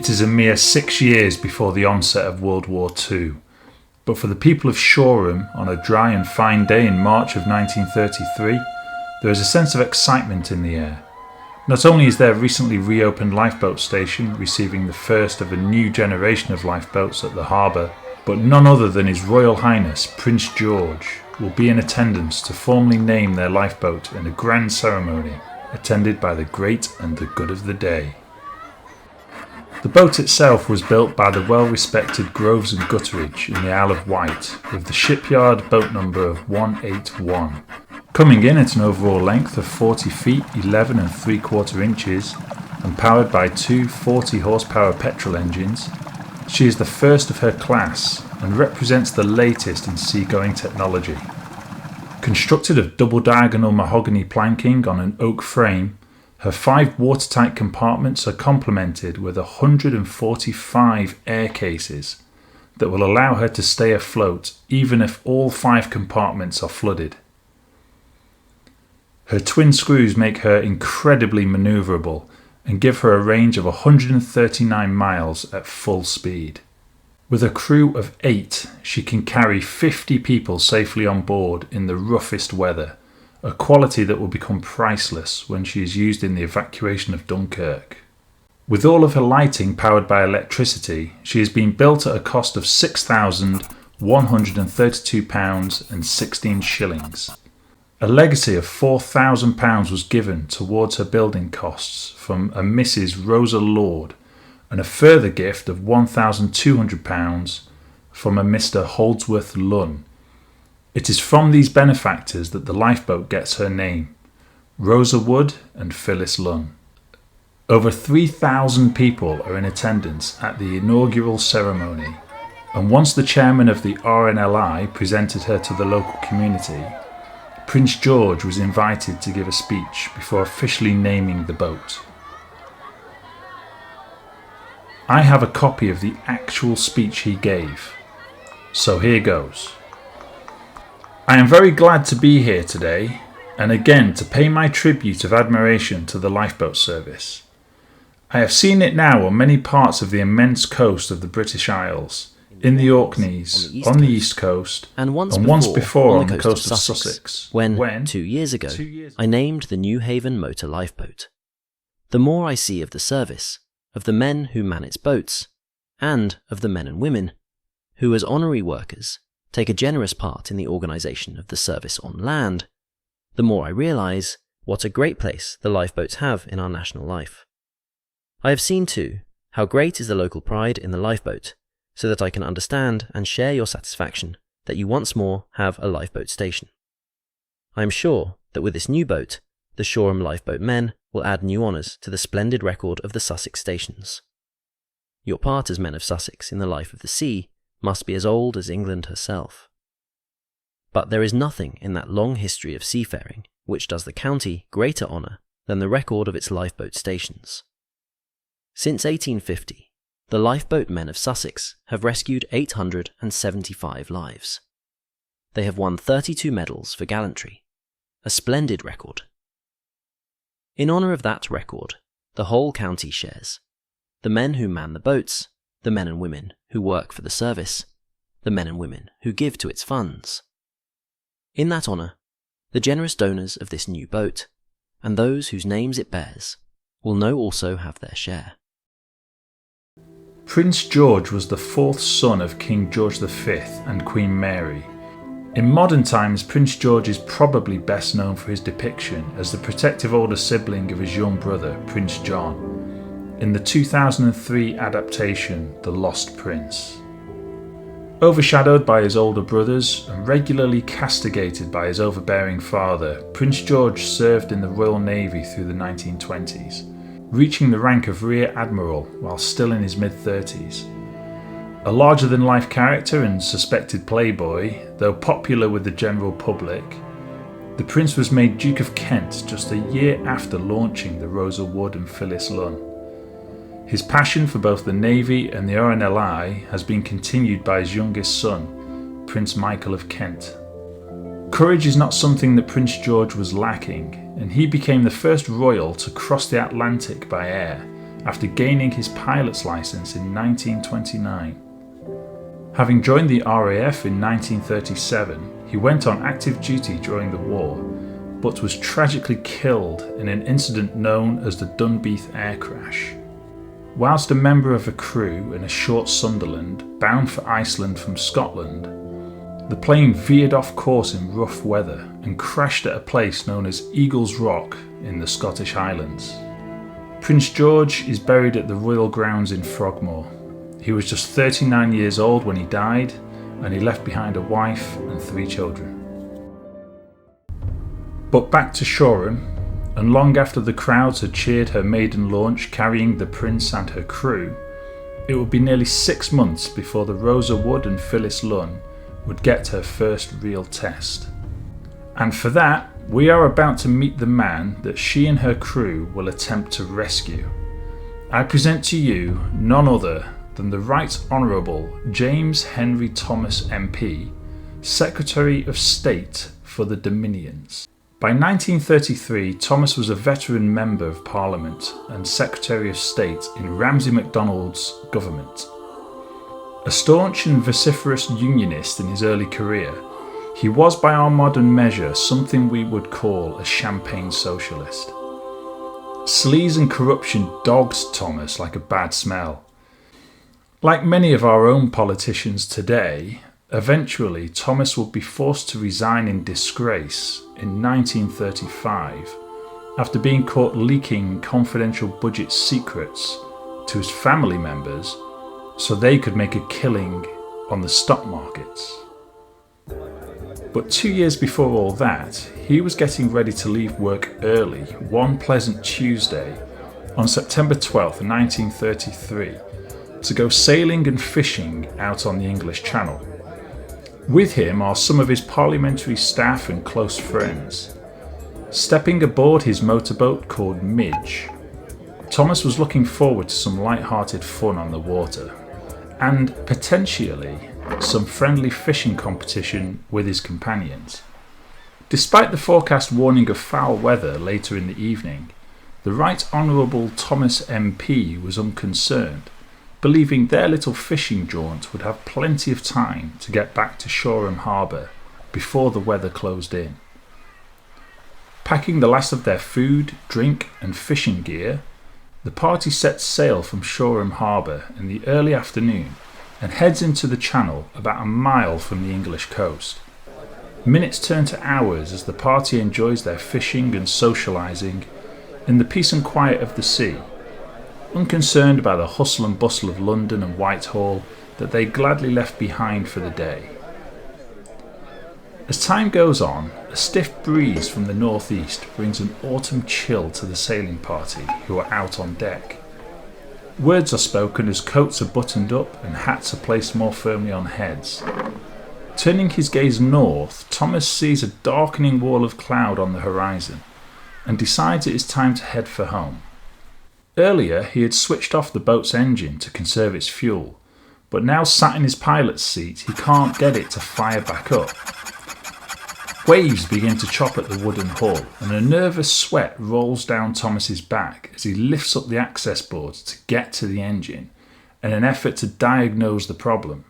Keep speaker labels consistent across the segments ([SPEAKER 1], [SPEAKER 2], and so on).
[SPEAKER 1] It is a mere 6 years before the onset of World War II, but for the people of Shoreham, on a dry and fine day in March of 1933, there is a sense of excitement in the air. Not only is their recently reopened lifeboat station receiving the first of a new generation of lifeboats at the harbour, but none other than His Royal Highness Prince George will be in attendance to formally name their lifeboat in a grand ceremony attended by the great and the good of the day. The boat itself was built by the well-respected Groves and Gutteridge in the Isle of Wight with the shipyard boat number of 181. Coming in at an overall length of 40 feet 11 3/4 inches and powered by two 40 horsepower petrol engines, she is the first of her class and represents the latest in seagoing technology. Constructed of double diagonal mahogany planking on an oak frame, her 5 watertight compartments are complemented with 145 air cases that will allow her to stay afloat even if all 5 compartments are flooded. Her twin screws make her incredibly manoeuvrable and give her a range of 139 miles at full speed. With a crew of 8, she can carry 50 people safely on board in the roughest weather, a quality that will become priceless when she is used in the evacuation of Dunkirk. With all of her lighting powered by electricity, she has been built at a cost of £6,132.16. A legacy of £4,000 was given towards her building costs from a Mrs. Rosa Lord, and a further gift of £1,200 from a Mr. Holdsworth Lunn. It is from these benefactors that the lifeboat gets her name, Rosa Wood and Phyllis Lunn. Over 3,000 people are in attendance at the inaugural ceremony, and once the chairman of the RNLI presented her to the local community, Prince George was invited to give a speech before officially naming the boat. I have a copy of the actual speech he gave, so here goes. I am very glad to be here today, and again to pay my tribute of admiration to the lifeboat service. I have seen it now on many parts of the immense coast of the British Isles, in the Orkneys, on the east coast, and once before on the coast of Sussex,
[SPEAKER 2] when 2 years ago, I named the New Haven motor lifeboat. The more I see of the service, of the men who man its boats, and of the men and women who, as honorary workers, take a generous part in the organisation of the service on land, the more I realise what a great place the lifeboats have in our national life. I have seen too how great is the local pride in the lifeboat, so that I can understand and share your satisfaction that you once more have a lifeboat station. I am sure that with this new boat, the Shoreham lifeboat men will add new honours to the splendid record of the Sussex stations. Your part as men of Sussex in the life of the sea must be as old as England herself. But there is nothing in that long history of seafaring which does the county greater honour than the record of its lifeboat stations. Since 1850, the lifeboat men of Sussex have rescued 875 lives. They have won 32 medals for gallantry, a splendid record. In honour of that record, the whole county shares. The men who man the boats, the men and women who work for the service, the men and women who give to its funds. In that honour, the generous donors of this new boat, and those whose names it bears, will now also have their share.
[SPEAKER 1] Prince George was the 4th son of King George V and Queen Mary. In modern times, Prince George is probably best known for his depiction as the protective older sibling of his young brother, Prince John, in the 2003 adaptation, The Lost Prince. Overshadowed by his older brothers and regularly castigated by his overbearing father, Prince George served in the Royal Navy through the 1920s, reaching the rank of Rear Admiral while still in his mid-30s. A larger-than-life character and suspected playboy, though popular with the general public, the Prince was made Duke of Kent just a year after launching the Rosa Wood and Phyllis Lunn. His passion for both the Navy and the RNLI has been continued by his youngest son, Prince Michael of Kent. Courage is not something that Prince George was lacking, and he became the first royal to cross the Atlantic by air after gaining his pilot's license in 1929. Having joined the RAF in 1937, he went on active duty during the war, but was tragically killed in an incident known as the Dunkirk air crash. Whilst a member of a crew in a short Sunderland bound for Iceland from Scotland, the plane veered off course in rough weather and crashed at a place known as Eagle's Rock in the Scottish Highlands. Prince George is buried at the Royal Grounds in Frogmore. He was just 39 years old when he died, and he left behind a wife and 3 children. But back to Shoreham, and long after the crowds had cheered her maiden launch carrying the Prince and her crew, it would be nearly 6 months before the Rosa Wood and Phyllis Lunn would get her first real test. And for that, we are about to meet the man that she and her crew will attempt to rescue. I present to you none other than the Right Honourable James Henry Thomas MP, Secretary of State for the Dominions. By 1933, Thomas was a veteran Member of Parliament and Secretary of State in Ramsay MacDonald's government. A staunch and vociferous unionist in his early career, he was by our modern measure something we would call a champagne socialist. Sleaze and corruption dogged Thomas like a bad smell. Like many of our own politicians today, eventually Thomas would be forced to resign in disgrace in 1935 after being caught leaking confidential budget secrets to his family members so they could make a killing on the stock markets. But 2 years before all that, he was getting ready to leave work early one pleasant Tuesday on September 12th, 1933, to go sailing and fishing out on the English Channel. With him are some of his parliamentary staff and close friends. Stepping aboard his motorboat called Midge, Thomas was looking forward to some light-hearted fun on the water, and potentially some friendly fishing competition with his companions. Despite the forecast warning of foul weather later in the evening, the Right Honourable Thomas MP was unconcerned, believing their little fishing jaunt would have plenty of time to get back to Shoreham Harbour before the weather closed in. Packing the last of their food, drink and fishing gear, the party sets sail from Shoreham Harbour in the early afternoon and heads into the Channel about a mile from the English coast. Minutes turn to hours as the party enjoys their fishing and socialising in the peace and quiet of the sea, unconcerned by the hustle and bustle of London and Whitehall that they gladly left behind for the day. As time goes on, a stiff breeze from the northeast brings an autumn chill to the sailing party who are out on deck. Words are spoken as coats are buttoned up and hats are placed more firmly on heads. Turning his gaze north, Thomas sees a darkening wall of cloud on the horizon and decides it is time to head for home. Earlier he had switched off the boat's engine to conserve its fuel, but now sat in his pilot's seat he can't get it to fire back up. Waves begin to chop at the wooden hull and a nervous sweat rolls down Thomas's back as he lifts up the access boards to get to the engine in an effort to diagnose the problem.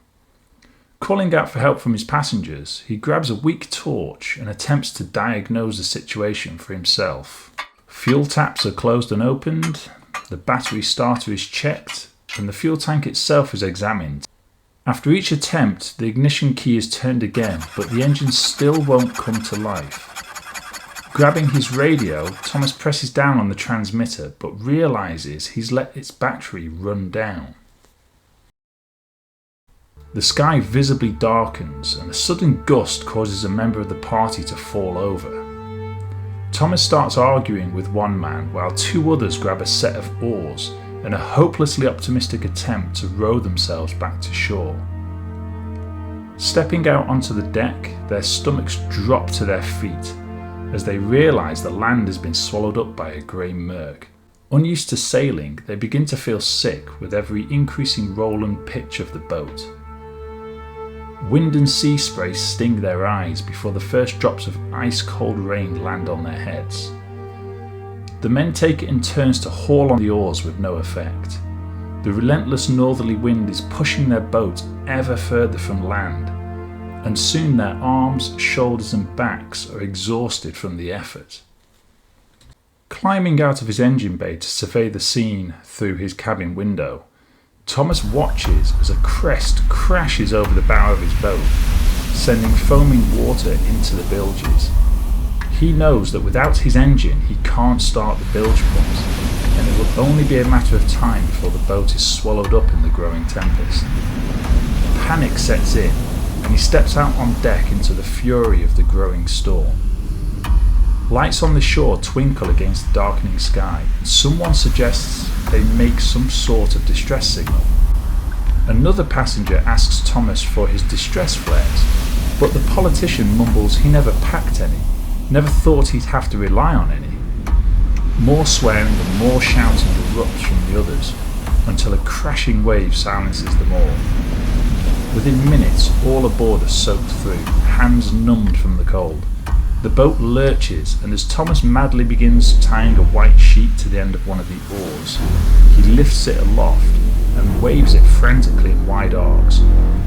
[SPEAKER 1] Calling out for help from his passengers, he grabs a weak torch and attempts to diagnose the situation for himself. Fuel taps are closed and opened, the battery starter is checked, and the fuel tank itself is examined. After each attempt, the ignition key is turned again, but the engine still won't come to life. Grabbing his radio, Thomas presses down on the transmitter, but realises he's let its battery run down. The sky visibly darkens, and a sudden gust causes a member of the party to fall over. Thomas starts arguing with one man while 2 others grab a set of oars in a hopelessly optimistic attempt to row themselves back to shore. Stepping out onto the deck, their stomachs drop to their feet as they realise the land has been swallowed up by a grey murk. Unused to sailing, they begin to feel sick with every increasing roll and pitch of the boat. Wind and sea spray sting their eyes before the first drops of ice-cold rain land on their heads. The men take it in turns to haul on the oars with no effect. The relentless northerly wind is pushing their boat ever further from land, and soon their arms, shoulders and backs are exhausted from the effort. Climbing out of his engine bay to survey the scene through his cabin window, Thomas watches as a crest crashes over the bow of his boat, sending foaming water into the bilges. He knows that without his engine he can't start the bilge pumps, and it will only be a matter of time before the boat is swallowed up in the growing tempest. Panic sets in, and he steps out on deck into the fury of the growing storm. Lights on the shore twinkle against the darkening sky, and someone suggests they make some sort of distress signal. Another passenger asks Thomas for his distress flares, but the politician mumbles he never packed any, never thought he'd have to rely on any. More swearing and more shouting erupts from the others, until a crashing wave silences them all. Within minutes, all aboard are soaked through, hands numbed from the cold. The boat lurches, and as Thomas madly begins tying a white sheet to the end of one of the oars, he lifts it aloft and waves it frantically in wide arcs,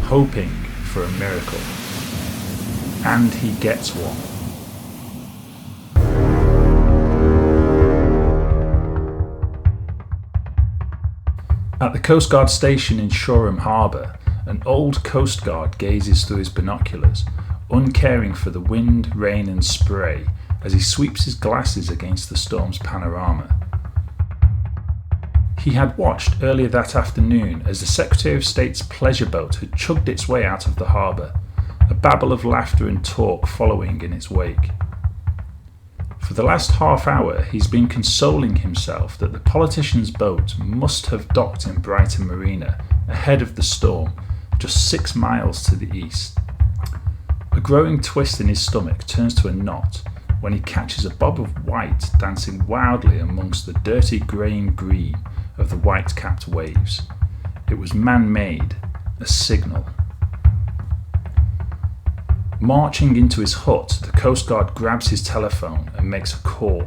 [SPEAKER 1] hoping for a miracle. And he gets one. At the Coast Guard station in Shoreham Harbour, an old Coast Guard gazes through his binoculars, uncaring for the wind, rain and spray as he sweeps his glasses against the storm's panorama. He had watched earlier that afternoon as the Secretary of State's pleasure boat had chugged its way out of the harbour, a babble of laughter and talk following in its wake. For the last half hour he's been consoling himself that the politician's boat must have docked in Brighton Marina ahead of the storm, just 6 miles to the east. A growing twist in his stomach turns to a knot when he catches a bob of white dancing wildly amongst the dirty greying green of the white-capped waves. It was man-made, a signal. Marching into his hut, the Coast Guard grabs his telephone and makes a call.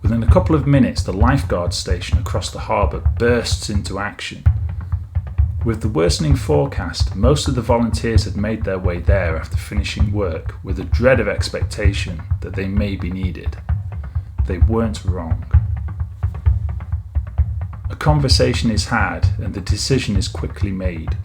[SPEAKER 1] Within a couple of minutes, the lifeguard station across the harbour bursts into action. With the worsening forecast, most of the volunteers had made their way there after finishing work with a dread of expectation that they may be needed. They weren't wrong. A conversation is had and the decision is quickly made.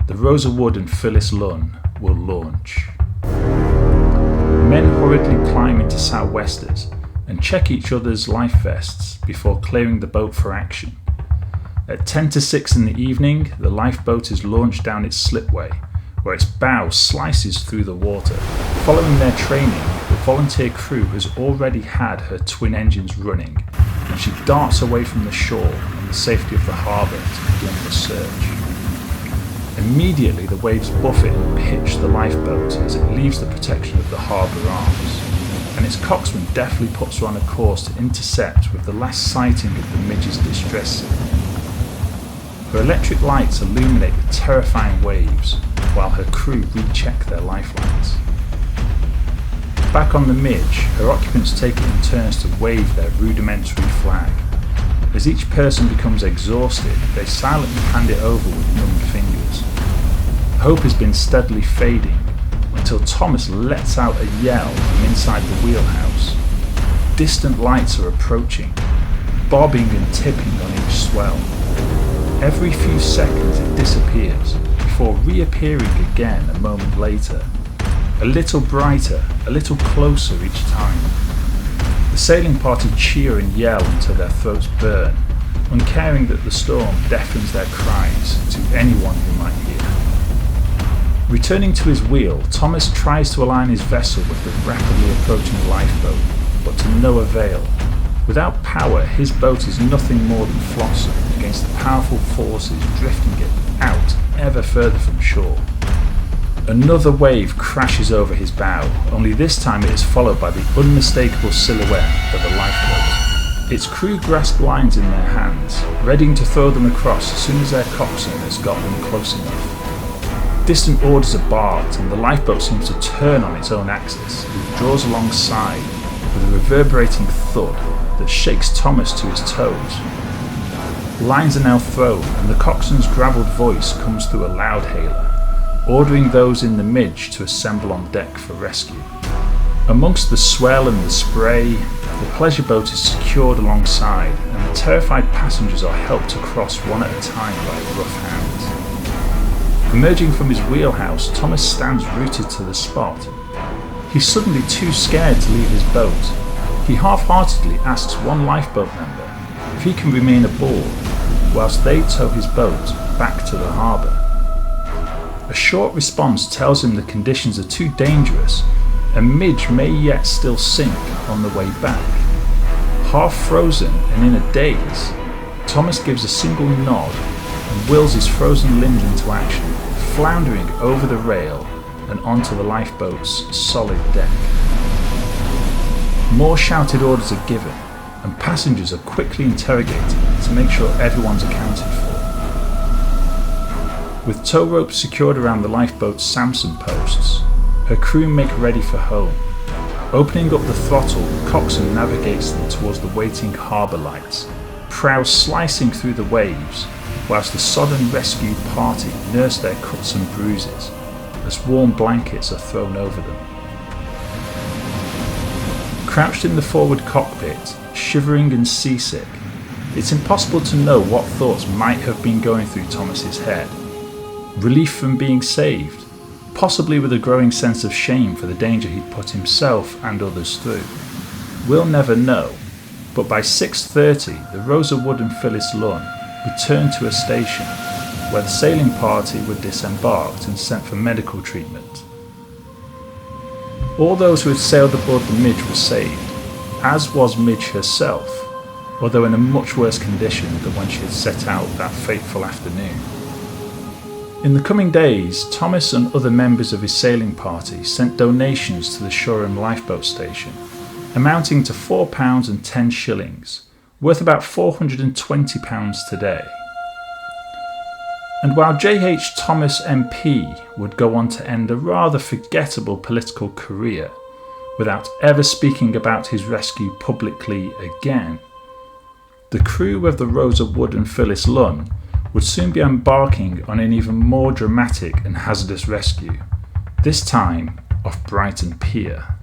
[SPEAKER 1] The Rosa and Phyllis Lunn will launch. Men hurriedly climb into sou'westers and check each other's life vests before clearing the boat for action. At 10 to 6 in the evening, the lifeboat is launched down its slipway, where its bow slices through the water. Following their training, the volunteer crew has already had her twin engines running, and she darts away from the shore and the safety of the harbour to begin the search. Immediately the waves buffet and pitch the lifeboat as it leaves the protection of the harbour arms, and its coxswain deftly puts her on a course to intercept with the last sighting of the midge's distress signal. Her electric lights illuminate the terrifying waves, while her crew recheck their lifelines. Back on the Midge, her occupants take it in turns to wave their rudimentary flag. As each person becomes exhausted, they silently hand it over with numbed fingers. Hope has been steadily fading, until Thomas lets out a yell from inside the wheelhouse. Distant lights are approaching, bobbing and tipping on each swell. Every few seconds it disappears, before reappearing again a moment later, a little brighter, a little closer each time. The sailing party cheer and yell until their throats burn, uncaring that the storm deafens their cries to anyone who might hear. Returning to his wheel, Thomas tries to align his vessel with the rapidly approaching lifeboat, but to no avail. Without power, his boat is nothing more than flotsam against the powerful forces drifting it out ever further from shore. Another wave crashes over his bow, only this time it is followed by the unmistakable silhouette of a lifeboat. Its crew grasp lines in their hands, readying to throw them across as soon as their coxswain has got them close enough. Distant orders are barked, and the lifeboat seems to turn on its own axis, and draws alongside with a reverberating thud, that shakes Thomas to his toes. Lines are now thrown and the coxswain's gravelled voice comes through a loudhailer, ordering those in the midge to assemble on deck for rescue. Amongst the swell and the spray, the pleasure boat is secured alongside and the terrified passengers are helped across one at a time by rough hands. Emerging from his wheelhouse, Thomas stands rooted to the spot. He's suddenly too scared to leave his boat. He half-heartedly asks one lifeboat member if he can remain aboard whilst they tow his boat back to the harbour. A short response tells him the conditions are too dangerous and Midge may yet still sink on the way back. Half frozen and in a daze, Thomas gives a single nod and wills his frozen limbs into action, floundering over the rail and onto the lifeboat's solid deck. More shouted orders are given and passengers are quickly interrogated to make sure everyone's accounted for. With tow ropes secured around the lifeboat's Samson posts, her crew make ready for home. Opening up the throttle, the coxswain navigates them towards the waiting harbour lights, prow slicing through the waves, whilst the sodden rescued party nurse their cuts and bruises as warm blankets are thrown over them. Crouched in the forward cockpit, shivering and seasick, it's impossible to know what thoughts might have been going through Thomas's head. Relief from being saved, possibly with a growing sense of shame for the danger he'd put himself and others through. We'll never know, but by 6:30 the Rosa and Phyllis Lunn returned to a station where the sailing party were disembarked and sent for medical treatment. All those who had sailed aboard the Midge were saved, as was Midge herself, although in a much worse condition than when she had set out that fateful afternoon. In the coming days, Thomas and other members of his sailing party sent donations to the Shoreham lifeboat station, amounting to £4 and 10 shillings, worth about £420 today. And while J.H. Thomas MP would go on to end a rather forgettable political career, without ever speaking about his rescue publicly again, the crew of the Rosa and Phyllis Lunn would soon be embarking on an even more dramatic and hazardous rescue, this time off Brighton Pier.